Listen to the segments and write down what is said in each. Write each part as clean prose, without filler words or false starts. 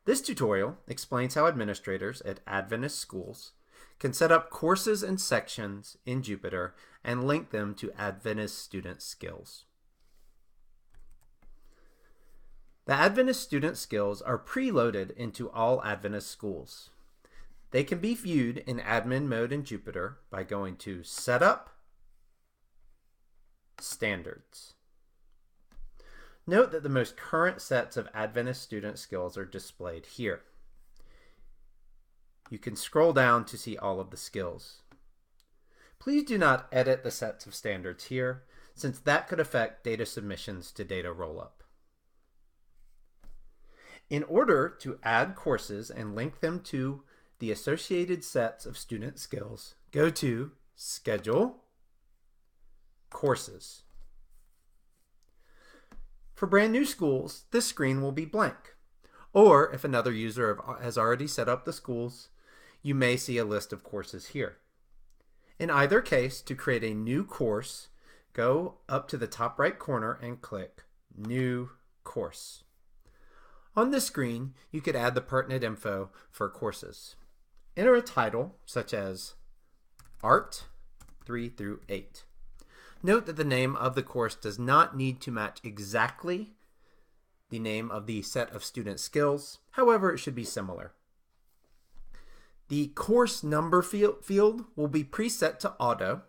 This tutorial explains how administrators at Adventist schools can set up courses and sections in Jupyter and link them to Adventist Student Skills. The Adventist Student Skills are preloaded into all Adventist schools. They can be viewed in admin mode in Jupyter by going to Setup, Standards. Note that the most current sets of Adventist Student Skills are displayed here. You can scroll down to see all of the skills. Please do not edit the sets of standards here, since that could affect data submissions to data rollup. In order to add courses and link them to the associated sets of student skills, go to Schedule, Courses. For brand new schools, this screen will be blank. Or if another user has already set up the schools, you may see a list of courses here. In either case, to create a new course, go up to the top right corner and click New Course. On this screen, you could add the pertinent info for courses. Enter a title such as Art 3 through 8. Note that the name of the course does not need to match exactly the name of the set of student skills. However, it should be similar. The course number field will be preset to auto.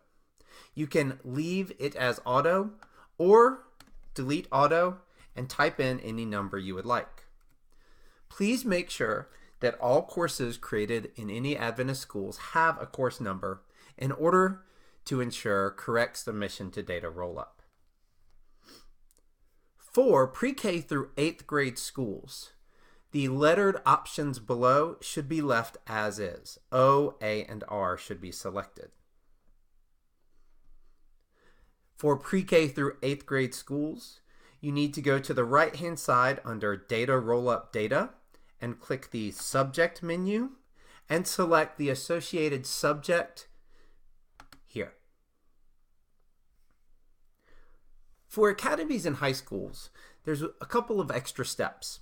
You can leave it as auto or delete auto and type in any number you would like. Please make sure that all courses created in any Adventist schools have a course number in order to ensure correct submission to data rollup. For pre-K through 8th grade schools, the lettered options below should be left as is. O, A, and R should be selected. For pre-K through 8th grade schools, you need to go to the right-hand side under Data Rollup Data and click the Subject menu and select the associated subject here. For academies and high schools, there's a couple of extra steps.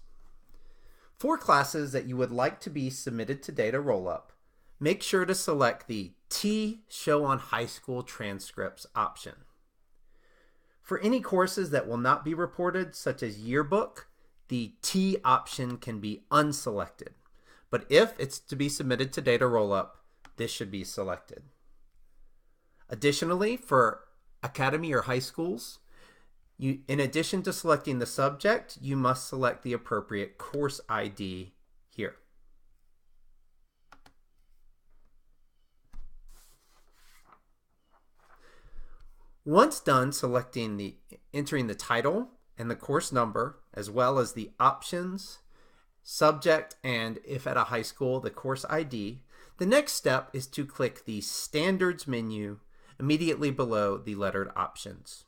For classes that you would like to be submitted to data rollup, make sure to select the T Show on High School Transcripts option. For any courses that will not be reported, such as yearbook, the T option can be unselected. But if it's to be submitted to data rollup, this should be selected. Additionally, for academy or high schools, in addition to selecting the subject, you must select the appropriate course ID here. Once done entering the title and the course number, as well as the options, subject, and if at a high school, the course ID, the next step is to click the Standards menu immediately below the lettered options.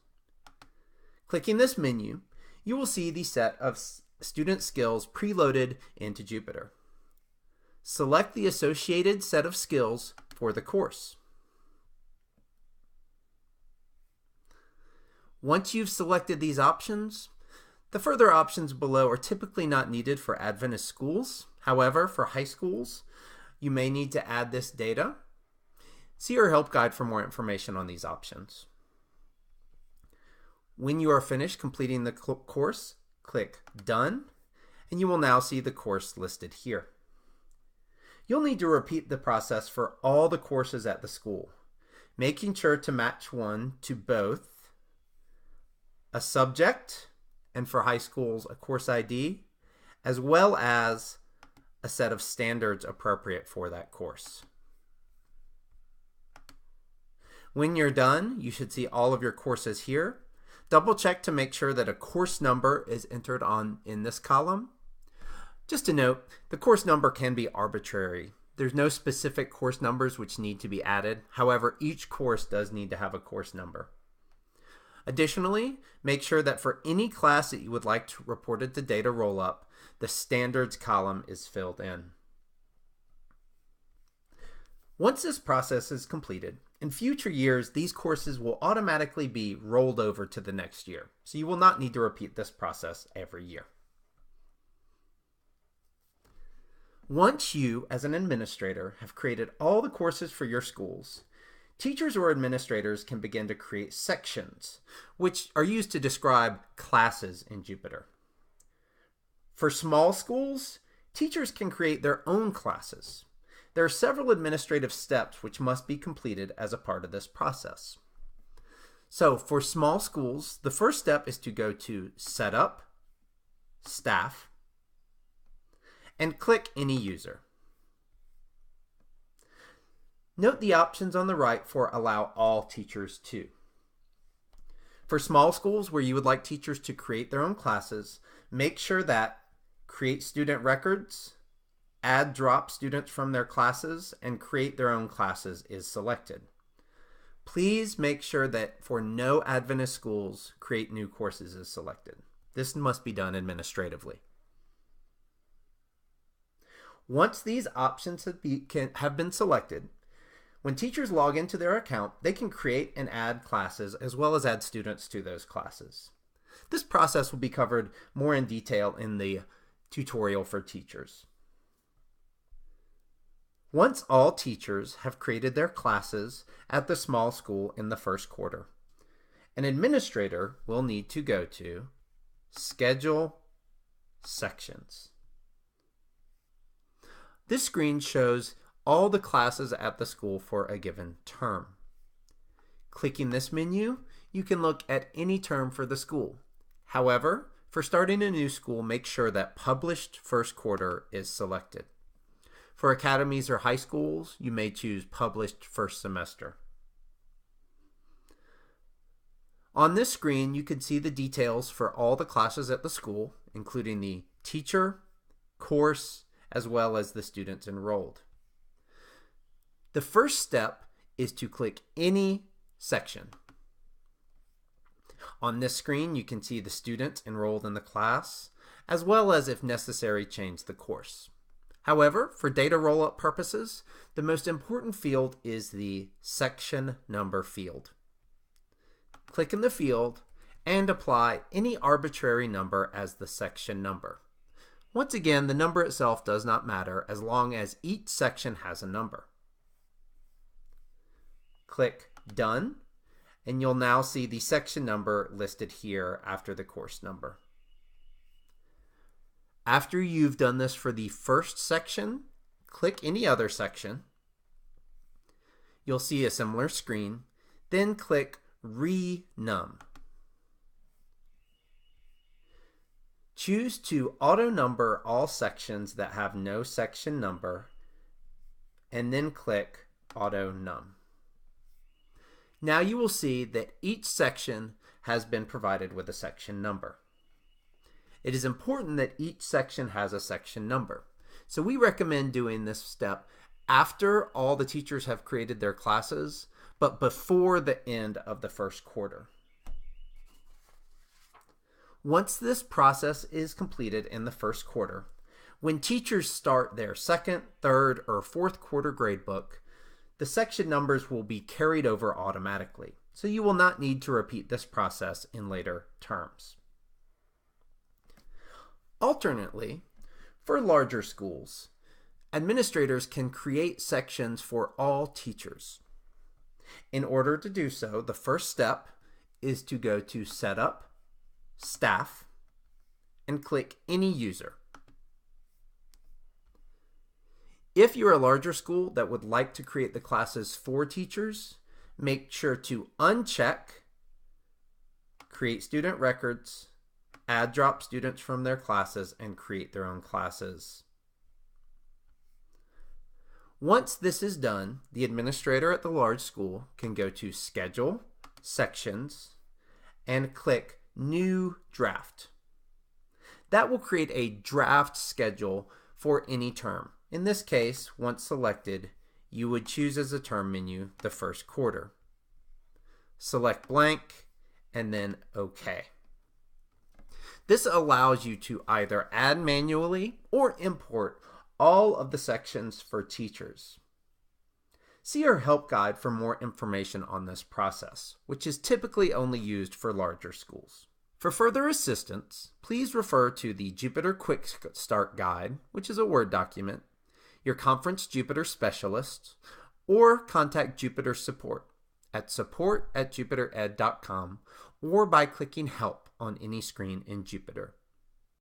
Clicking this menu, you will see the set of student skills preloaded into Jupyter. Select the associated set of skills for the course. Once you've selected these options, the further options below are typically not needed for Adventist schools. However, for high schools, you may need to add this data. See our help guide for more information on these options. When you are finished completing the course, click Done, and you will now see the course listed here. You'll need to repeat the process for all the courses at the school, making sure to match one to both a subject, and for high schools, a course ID, as well as a set of standards appropriate for that course. When you're done, you should see all of your courses here. Double check to make sure that a course number is entered in this column. Just to note, the course number can be arbitrary. There's no specific course numbers which need to be added. However, each course does need to have a course number. Additionally, make sure that for any class that you would like to report it to data rollup, the standards column is filled in. Once this process is completed, in future years, these courses will automatically be rolled over to the next year, so you will not need to repeat this process every year. Once you, as an administrator, have created all the courses for your schools, teachers or administrators can begin to create sections, which are used to describe classes in Jupyter. For small schools, teachers can create their own classes. There are several administrative steps which must be completed as a part of this process. So for small schools, the first step is to go to Setup, Staff, and click Any User. Note the options on the right for Allow All Teachers To. For small schools where you would like teachers to create their own classes, make sure that Create Student Records, Add Drop Students from their classes, and Create Their Own Classes is selected. Please make sure that for no Adventist schools, Create New Courses is selected. This must be done administratively. Once these options have been selected, when teachers log into their account, they can create and add classes as well as add students to those classes. This process will be covered more in detail in the tutorial for teachers. Once all teachers have created their classes at the small school in the first quarter, an administrator will need to go to Schedule Sections. This screen shows all the classes at the school for a given term. Clicking this menu, you can look at any term for the school. However, for starting a new school, make sure that Published First Quarter is selected. For academies or high schools, you may choose Published First Semester. On this screen, you can see the details for all the classes at the school, including the teacher, course, as well as the students enrolled. The first step is to click Any Section. On this screen, you can see the students enrolled in the class, as well as, if necessary, change the course. However, for data roll-up purposes, the most important field is the section number field. Click in the field and apply any arbitrary number as the section number. Once again, the number itself does not matter as long as each section has a number. Click Done, and you'll now see the section number listed here after the course number. After you've done this for the first section, click any other section. You'll see a similar screen. Then click Renum. Choose to auto-number all sections that have no section number, and then click Auto-Num. Now you will see that each section has been provided with a section number. It is important that each section has a section number. So we recommend doing this step after all the teachers have created their classes, but before the end of the first quarter. Once this process is completed in the first quarter, when teachers start their second, third, or fourth quarter gradebook, the section numbers will be carried over automatically, so you will not need to repeat this process in later terms. Alternately, for larger schools, administrators can create sections for all teachers. In order to do so, the first step is to go to Setup, Staff, and click Any User. If you're a larger school that would like to create the classes for teachers, make sure to uncheck Create Student Records, Add Drop Students from their classes, and create their own classes. Once this is done, the administrator at the large school can go to Schedule, Sections, and click New Draft. That will create a draft schedule for any term. In this case, once selected, you would choose as a term menu the first quarter. Select blank and then OK. This allows you to either add manually or import all of the sections for teachers. See our help guide for more information on this process, which is typically only used for larger schools. For further assistance, please refer to the Jupyter Quick Start Guide, which is a Word document, your Conference Jupiter specialists, or contact Jupiter support at support@jupitered.com or by clicking Help on any screen in Jupiter.